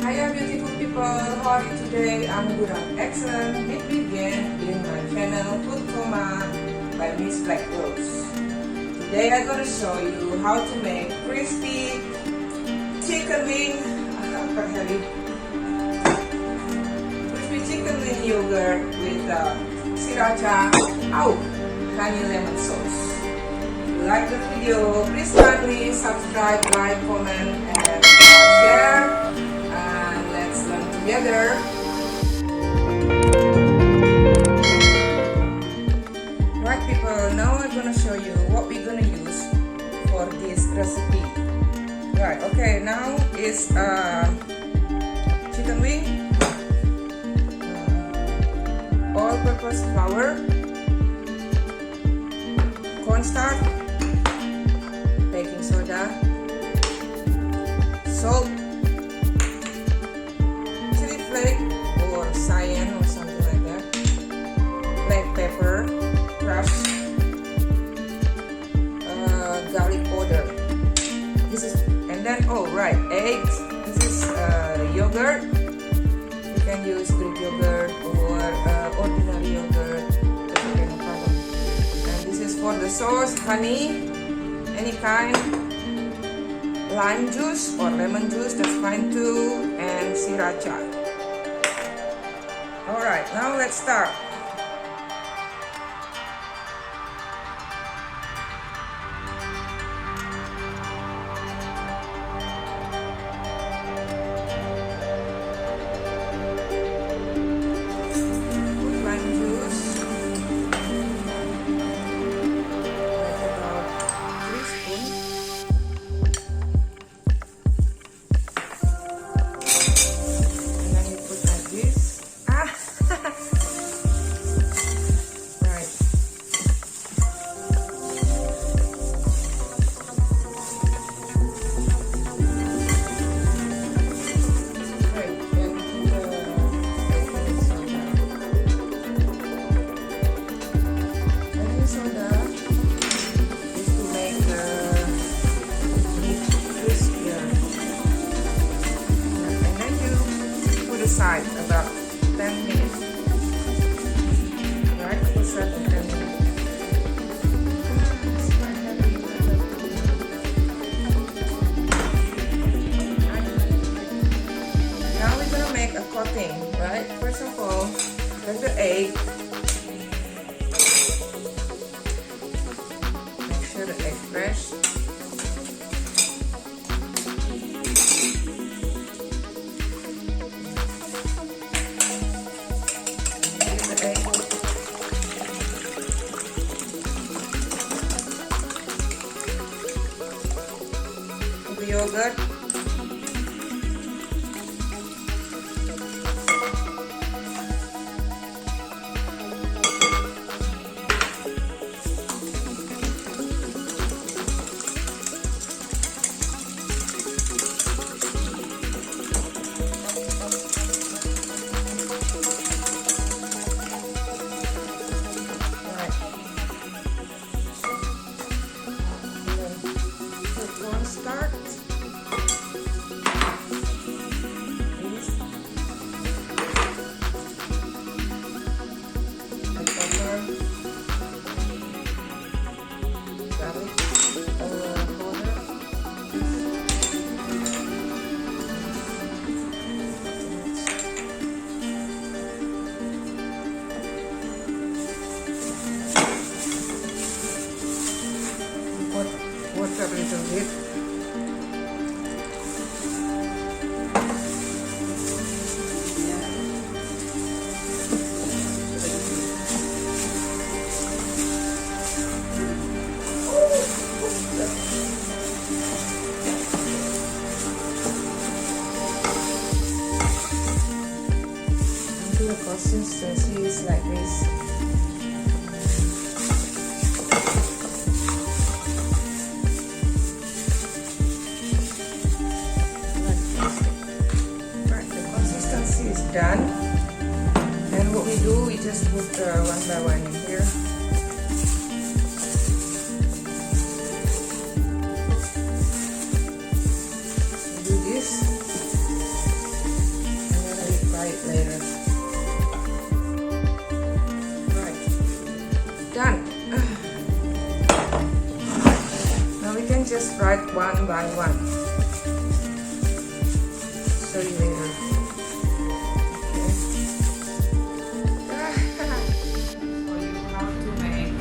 Hiya beautiful people, how are you today? I'm good and excellent. Meet me again in my channel FoodComa by MissBlackRose. Today I'm gonna show you how to make crispy chicken wing crispy chicken wing yogurt with Siracha honey lemon sauce. If you like the video, please kindly subscribe, like, comment, and share. Let's learn together. Right people, now I'm gonna show you what we're gonna use for this recipe. Right, okay, now is chicken wing, all-purpose flour, cornstarch, baking soda, salt, chili flake or cayenne or something like that, black pepper, crushed, garlic powder. This is, and then eggs. This is yogurt. You can use Greek yogurt or ordinary yogurt. Okay, no problem. And this is for the sauce, honey, any kind, lime juice or lemon juice, that's fine too, and sriracha. Alright, now let's start. Side about 10 minutes. Right, for 7 10 minutes. Now we're gonna make a coating, right? First of all, take the egg. Make sure the egg fresh. Yogurt, cornstarch. Water a little bit. Until the consistency is like this. Done, and what we do, we just put one by one in here. Do this. one. Show you later. So you have to make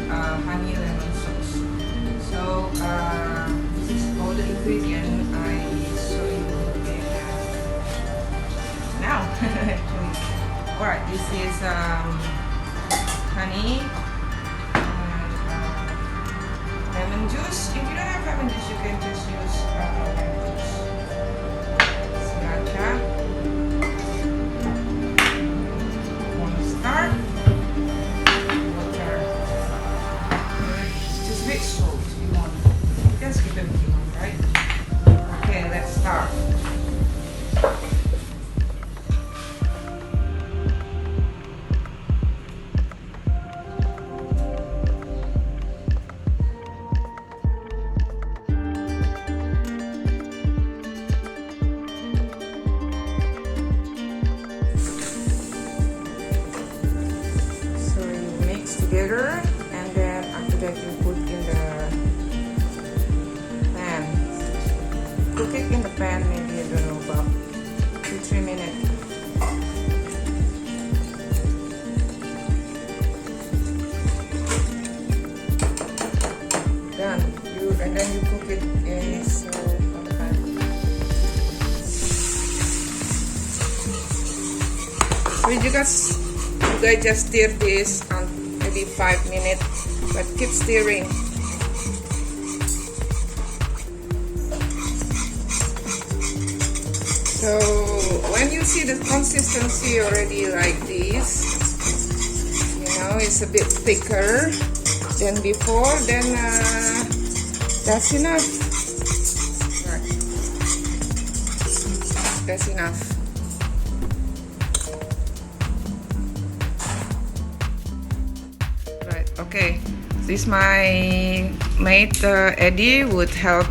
honey lemon sauce. So this is all the ingredients I show you now. Actually, all right. This is honey. Lemon juice. If you don't have lemon juice, you can just use lemon juice. Siracha. Cornstarch. Water. Just bit salt if you want. You can skip it if you want, right? Okay, let's start. Together, and then after that you put in the pan. Cook it in the pan maybe, I don't know, about 2-3 minutes. Done. And then you cook it in on the pan. So you guys just stir this maybe 5 minutes, but keep stirring. So when you see the consistency already like this, you know, it's a bit thicker than before, then that's enough. Right. That's enough. Okay, this my mate Eddie would help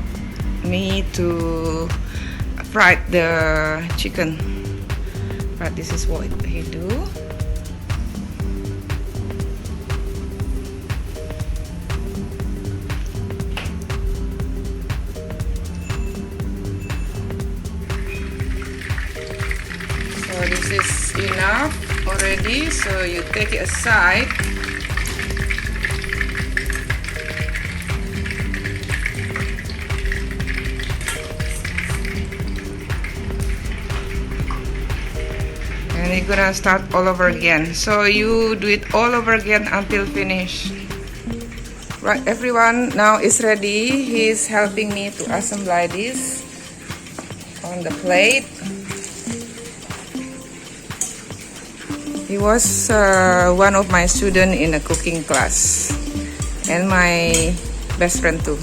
me to fry the chicken. But this is what he do. So this is enough already. So you take it aside. And you're gonna start all over again. So you do it all over again until finish. Right, everyone now is ready. He's helping me to assemble this on the plate. He was one of my students in a cooking class and my best friend too.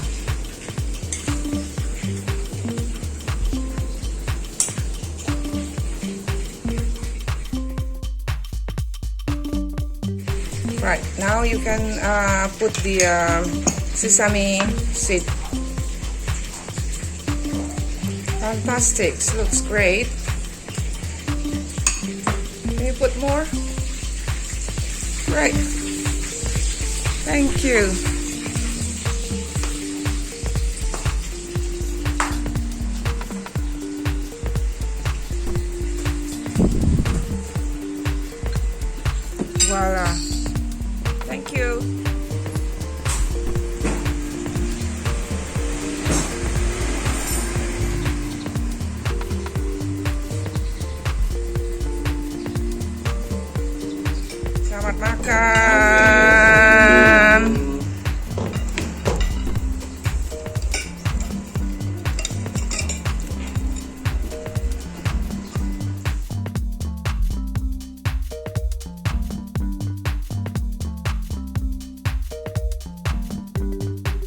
Right, now you can put the sesame seed. Fantastic, looks great. Can you put more? Right. Thank you. Voila. Thank you. Selamat makan.